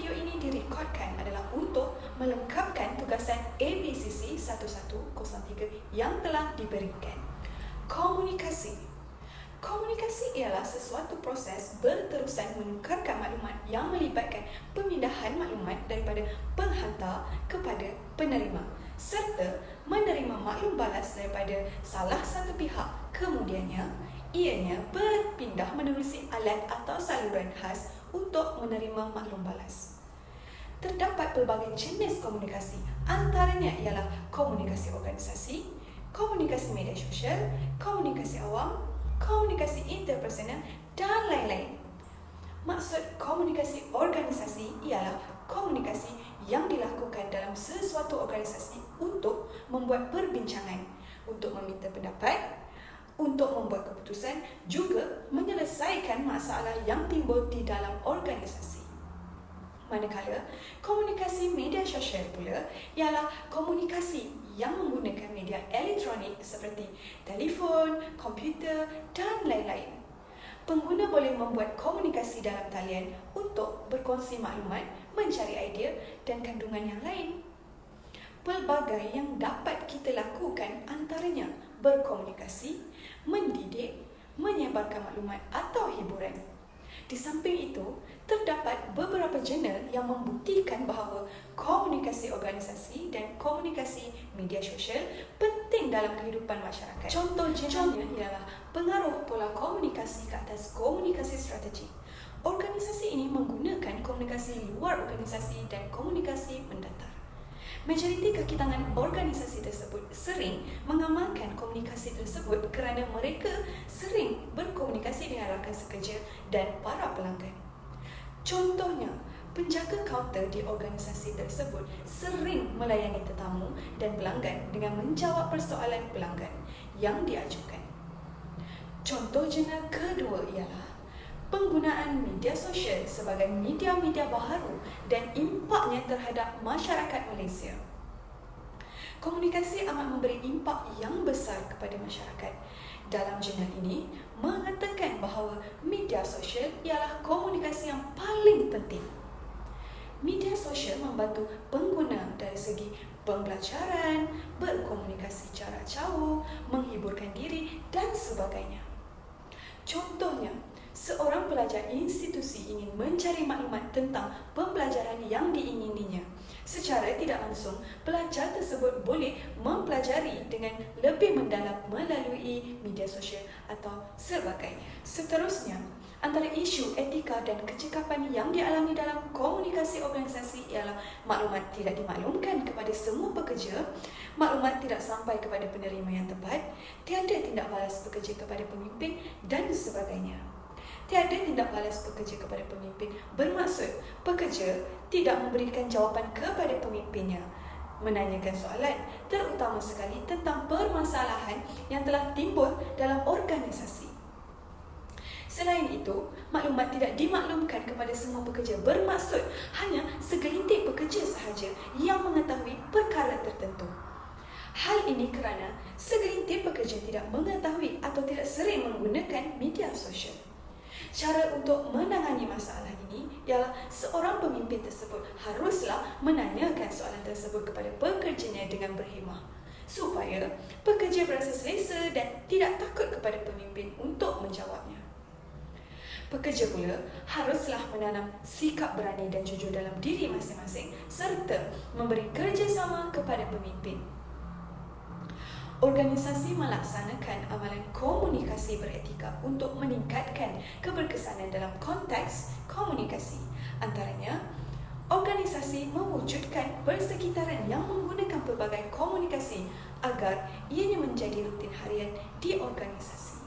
video ini direkodkan adalah untuk melengkapkan tugasan ABCC 1103 yang telah diberikan. Komunikasi. Komunikasi ialah sesuatu proses berterusan menukarkan maklumat yang melibatkan pemindahan maklumat daripada penghantar kepada penerima serta menerima maklum balas daripada salah satu pihak. Kemudiannya, ianya berpindah menerusi alat atau saluran khas untuk menerima maklum balas. Terdapat pelbagai jenis komunikasi, antaranya ialah komunikasi organisasi, komunikasi media sosial, komunikasi awam, komunikasi interpersonal dan lain-lain. Maksud komunikasi organisasi ialah komunikasi yang dilakukan dalam sesuatu organisasi untuk membuat perbincangan, untuk meminta pendapat, untuk membuat keputusan, juga menyelesaikan masalah yang timbul di dalam organisasi. Manakala komunikasi media sosial pula ialah komunikasi yang menggunakan media elektronik seperti telefon, komputer dan lain-lain. Pengguna boleh membuat komunikasi dalam talian untuk berkongsi maklumat, mencari idea dan kandungan yang lain. Pelbagai yang dapat kita lakukan antaranya berkomunikasi, mendidik, menyebarkan maklumat atau hiburan. Di samping itu, terdapat beberapa jurnal yang membuktikan bahawa komunikasi organisasi dan komunikasi media sosial penting dalam kehidupan masyarakat. Contoh jurnalnya ialah pengaruh pola komunikasi ke atas komunikasi strategik. Organisasi ini menggunakan komunikasi luar organisasi dan komunikasi mendatar. Majoriti kaki tangan organisasi tersebut sering mengamalkan komunikasi tersebut kerana mereka sering berkomunikasi dengan rakan sekerja dan para pelanggan. Contohnya, penjaga kaunter di organisasi tersebut sering melayani tetamu dan pelanggan dengan menjawab persoalan pelanggan yang diajukan. Contoh jurnal kedua ialah penggunaan media sosial sebagai media-media baharu dan impaknya terhadap masyarakat Malaysia. Komunikasi amat memberi impak yang besar kepada masyarakat. Dalam jurnal ini mengatakan bahawa media sosial ialah komunikasi yang paling penting. Media sosial membantu pengguna dari segi pembelajaran, berkomunikasi jarak jauh, menghiburkan diri dan sebagainya. Contohnya, seorang pelajar institusi ingin mencari maklumat tentang pembelajaran yang diingininya. Secara tidak langsung, pelajar tersebut boleh mempelajari dengan lebih mendalam melalui media sosial atau sebagainya. Seterusnya, antara isu etika dan kecekapan yang dialami dalam komunikasi organisasi ialah maklumat tidak dimaklumkan kepada semua pekerja, maklumat tidak sampai kepada penerima yang tepat, tiada tindak balas pekerja kepada pemimpin dan sebagainya. Tiada tindak balas pekerja kepada pemimpin bermaksud pekerja tidak memberikan jawapan kepada pemimpinnya, menanyakan soalan, terutama sekali tentang permasalahan yang telah timbul dalam organisasi. Selain itu, maklumat tidak dimaklumkan kepada semua pekerja bermaksud hanya segelintir pekerja sahaja yang mengetahui perkara tertentu. Hal ini kerana segelintir pekerja tidak mengetahui atau tidak sering menggunakan media sosial. Cara untuk menangani masalah ini ialah seorang pemimpin tersebut haruslah menanyakan soalan tersebut kepada pekerjanya dengan berhemah supaya pekerja berasa selesa dan tidak takut kepada pemimpin untuk menjawabnya. Pekerja pula haruslah menanam sikap berani dan jujur dalam diri masing-masing serta memberi kerjasama kepada pemimpin. Organisasi melaksanakan amalan komunikasi beretika untuk meningkatkan keberkesanan dalam konteks komunikasi. Antaranya, organisasi mewujudkan persekitaran yang menggunakan pelbagai komunikasi agar ianya menjadi rutin harian di organisasi.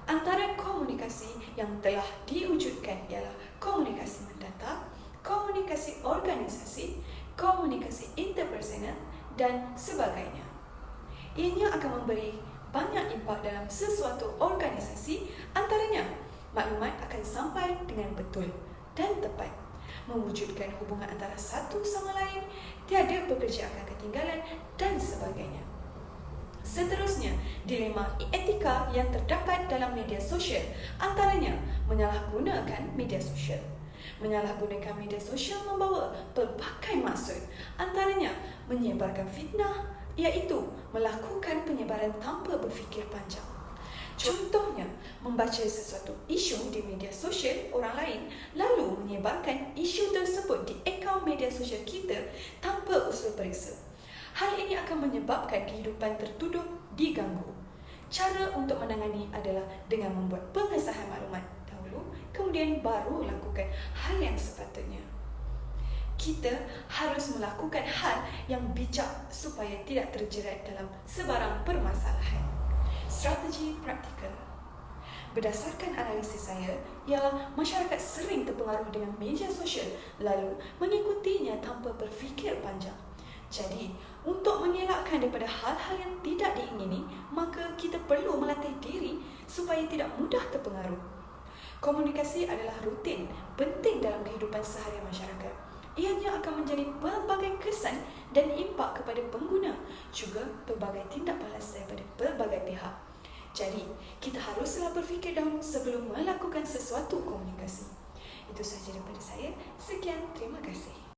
Antara komunikasi yang telah diwujudkan ialah komunikasi mendatar, komunikasi organisasi, komunikasi interpersonal dan sebagainya. Ianya akan memberi banyak impak dalam sesuatu organisasi, antaranya maklumat akan sampai dengan betul dan tepat, mewujudkan hubungan antara satu sama lain, tiada pekerja akan ketinggalan dan sebagainya. Seterusnya, dilema etika yang terdapat dalam media sosial, antaranya menyalahgunakan media sosial. Menyalahgunakan media sosial membawa pelbagai maksud, antaranya menyebarkan fitnah, iaitu melakukan penyebaran tanpa berfikir panjang. Contohnya, membaca sesuatu isu di media sosial orang lain lalu menyebarkan isu tersebut di akaun media sosial kita tanpa usul periksa. Hal ini akan menyebabkan kehidupan tertuduh diganggu. Cara untuk menangani adalah dengan membuat pengesahan maklumat dahulu, kemudian baru lakukan hal yang sepatutnya. Kita harus melakukan hal yang bijak supaya tidak terjerat dalam sebarang permasalahan. Strategi praktikal. Berdasarkan analisis saya, ialah masyarakat sering terpengaruh dengan media sosial lalu mengikutinya tanpa berfikir panjang. Jadi, untuk mengelakkan daripada hal-hal yang tidak diingini, maka kita perlu melatih diri supaya tidak mudah terpengaruh. Komunikasi adalah rutin, penting dalam kehidupan seharian masyarakat. Ianya akan menjadi pelbagai kesan dan impak kepada pengguna, juga pelbagai tindak balas daripada pelbagai pihak. Jadi, kita haruslah berfikir dahulu sebelum melakukan sesuatu komunikasi. Itu sahaja daripada saya. Sekian, terima kasih.